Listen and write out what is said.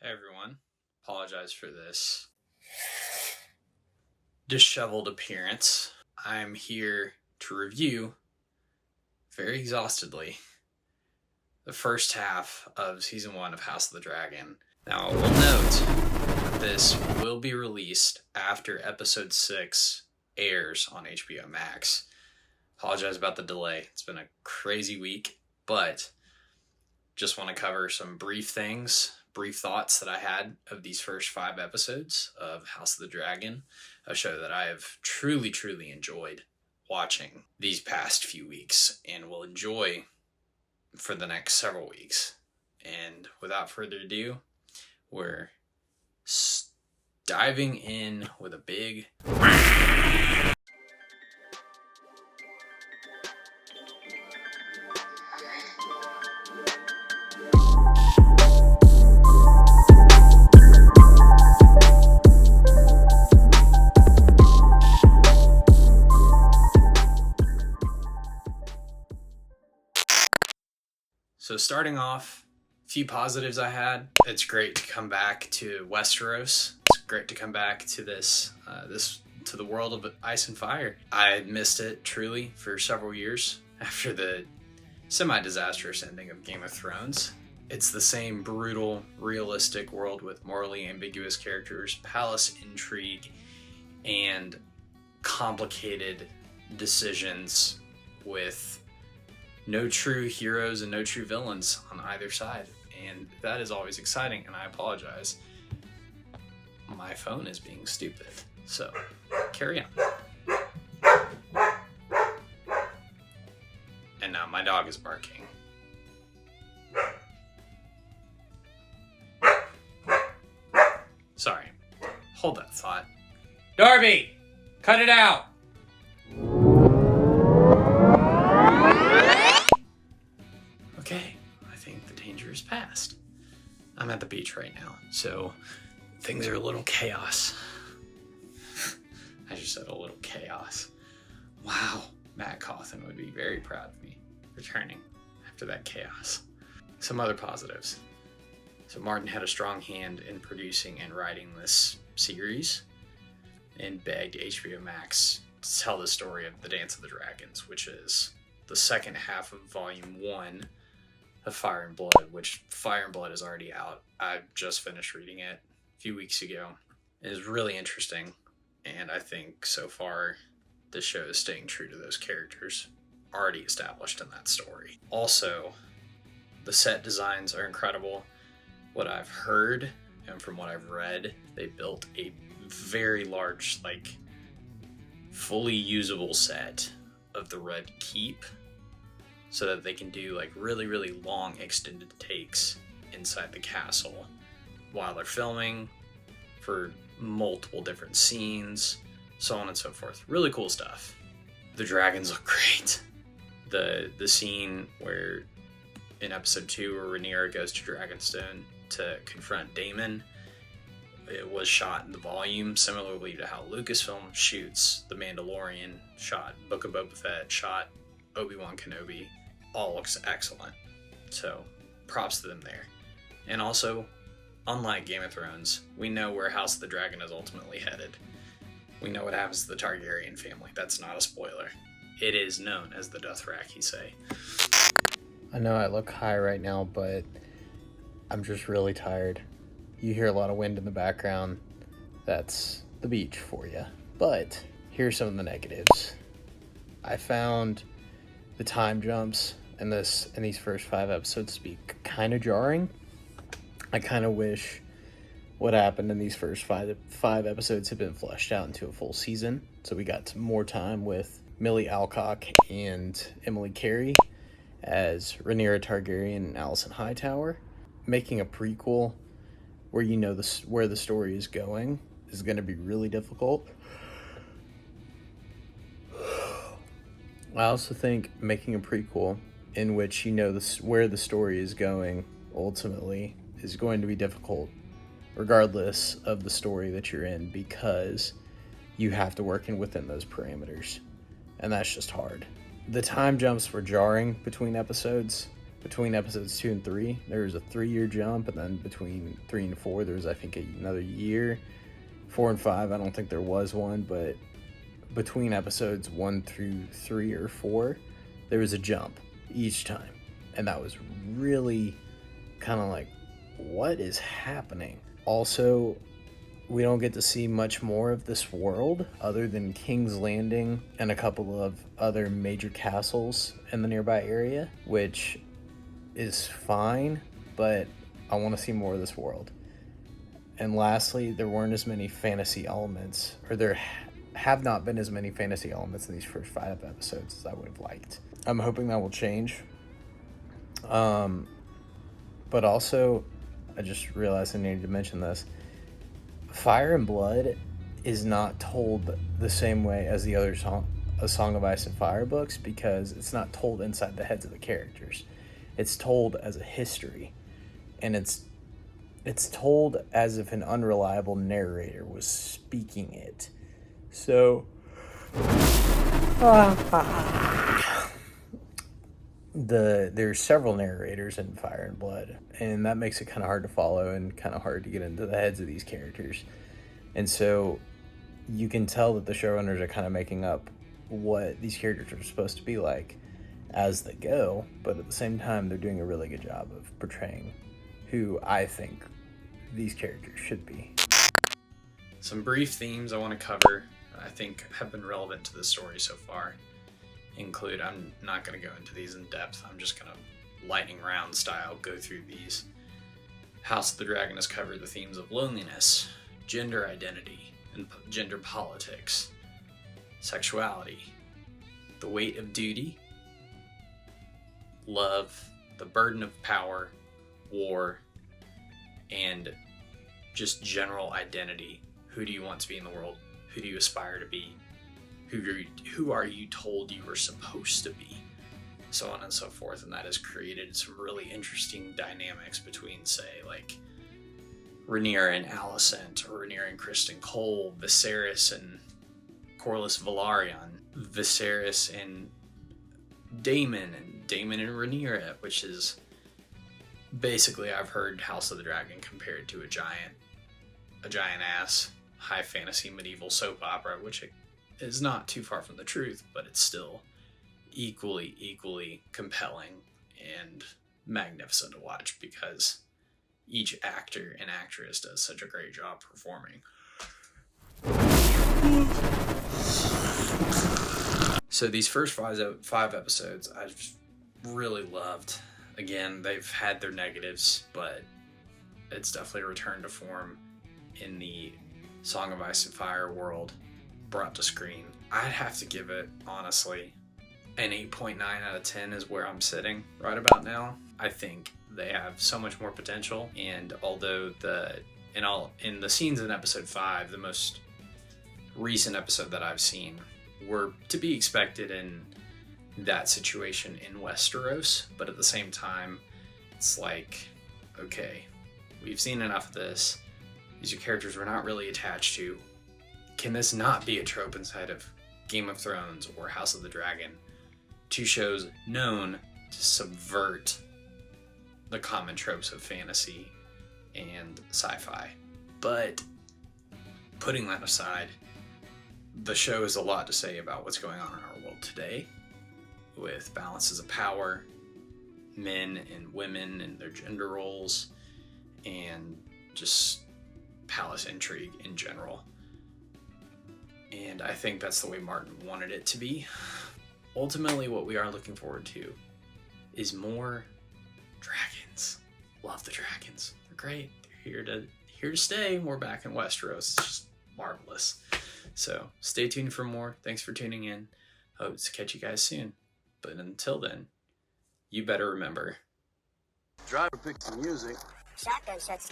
Hey everyone, apologize for this disheveled appearance. I'm here to review, very exhaustedly, the first half of Season 1 of House of the Dragon. Now, I will note that this will be released after Episode 6 airs on HBO Max. Apologize about the delay. It's been a crazy week, but just want to cover some brief thoughts that I had of these first 5 episodes of House of the Dragon, a show that I have truly, truly enjoyed watching these past few weeks and will enjoy for the next several weeks. And without further ado, we're diving in with a big... So starting off, a few positives I had. It's great to come back to Westeros. It's great to come back to to the world of ice and fire. I missed it truly for several years after the semi-disastrous ending of Game of Thrones. It's the same brutal, realistic world with morally ambiguous characters, palace intrigue, and complicated decisions with no true heroes and no true villains on either side. And that is always exciting, and I apologize. My phone is being stupid. So, carry on. And now my dog is barking. Sorry. Hold that thought. Darby! Cut it out! Okay, I think the danger is past. I'm at the beach right now, so things are a little chaos. I just said a little chaos. Wow, Matt Cawthon would be very proud of me returning after that chaos. Some other positives. So Martin had a strong hand in producing and writing this series and begged HBO Max to tell the story of The Dance of the Dragons, which is the second half of Volume 1 of Fire and Blood, which Fire and Blood is already out. I just finished reading it a few weeks ago. It is really interesting, and I think so far the show is staying true to those characters already established in that story. Also, the set designs are incredible. What I've heard and from what I've read, they built a very large, fully usable set of the Red Keep, so that they can do really, really long extended takes inside the castle while they're filming for multiple different scenes, so on and so forth. Really cool stuff. The dragons look great. The scene where in episode 2 where Rhaenyra goes to Dragonstone to confront Daemon, it was shot in the volume similarly to how Lucasfilm shoots The Mandalorian, shot Book of Boba Fett, shot Obi-Wan Kenobi. All looks excellent. So, props to them there. And also, unlike Game of Thrones, we know where House of the Dragon is ultimately headed. We know what happens to the Targaryen family. That's not a spoiler. It is known as the Dothraki say. I know I look high right now, but I'm just really tired. You hear a lot of wind in the background. That's the beach for you. But here's some of the negatives. I found the time jumps in these first 5 episodes to be kind of jarring. I kind of wish what happened in these first five episodes had been fleshed out into a full season, so we got more time with Millie Alcock and Emily Carey as Rhaenyra Targaryen and Alicent Hightower. Making a prequel where you know where the story is going is going to be really difficult. I also think making a prequel in which you know where the story is going ultimately is going to be difficult regardless of the story that you're in, because you have to work within those parameters, and that's just hard. The time jumps were jarring between episodes, between episodes 2 and 3, there was a 3-year jump, and then between 3 and 4, there was, I think, another year. 4 and 5, I don't think there was one, but between episodes 1 through 3 or 4, there was a jump each time. And that was really kind of like, what is happening? Also, we don't get to see much more of this world other than King's Landing and a couple of other major castles in the nearby area, which is fine, but I want to see more of this world. And lastly, there weren't as many fantasy elements, or there have not been as many fantasy elements in these first 5 episodes as I would have liked. I'm hoping that will change. But also, I just realized I needed to mention this. Fire and Blood is not told the same way as the other A Song of Ice and Fire books, because it's not told inside the heads of the characters. It's told as a history, and it's told as if an unreliable narrator was speaking it. So there's several narrators in Fire and Blood, and that makes it kind of hard to follow and kind of hard to get into the heads of these characters. And so you can tell that the showrunners are kind of making up what these characters are supposed to be like as they go, but at the same time, they're doing a really good job of portraying who I think these characters should be. Some brief themes I want to cover I think have been relevant to the story so far include, I'm not going to go into these in depth, I'm just going to lightning round style go through these. House of the Dragon has covered the themes of loneliness, gender identity, and gender politics, sexuality, the weight of duty, love, the burden of power, war, and just general identity. Who do you want to be in the world? Who do you aspire to be? Who are you told you were supposed to be? So on and so forth. And that has created some really interesting dynamics between, say, like Rhaenyra and Alicent, or Rhaenyra and Criston Cole, Viserys and Corlys Velaryon, Viserys and Daemon and Rhaenyra, which is basically, I've heard House of the Dragon compared to a giant ass high fantasy medieval soap opera, which is not too far from the truth, but it's still equally compelling and magnificent to watch because each actor and actress does such a great job performing. So these first 5 episodes I've really loved. Again, they've had their negatives, but it's definitely a return to form in the Song of Ice and Fire world brought to screen. I'd have to give it, honestly, an 8.9 out of 10 is where I'm sitting right about now. I think they have so much more potential, and although in the scenes in episode 5, the most recent episode that I've seen, were to be expected in that situation in Westeros, but at the same time, it's like, okay, we've seen enough of this. These are characters we're not really attached to. Can this not be a trope inside of Game of Thrones or House of the Dragon? 2 shows known to subvert the common tropes of fantasy and sci-fi. But putting that aside, the show has a lot to say about what's going on in our world today, with balances of power, men and women and their gender roles, and just palace intrigue in general. And I think that's the way Martin wanted it to be. Ultimately, what we are looking forward to is more dragons. Love the dragons. They're great. They're here to stay. We're back in Westeros. It's just marvelous. So stay tuned for more. Thanks for tuning in. Hope to catch you guys soon. But until then, you better remember. Driver picks the music. Shotgun shuts.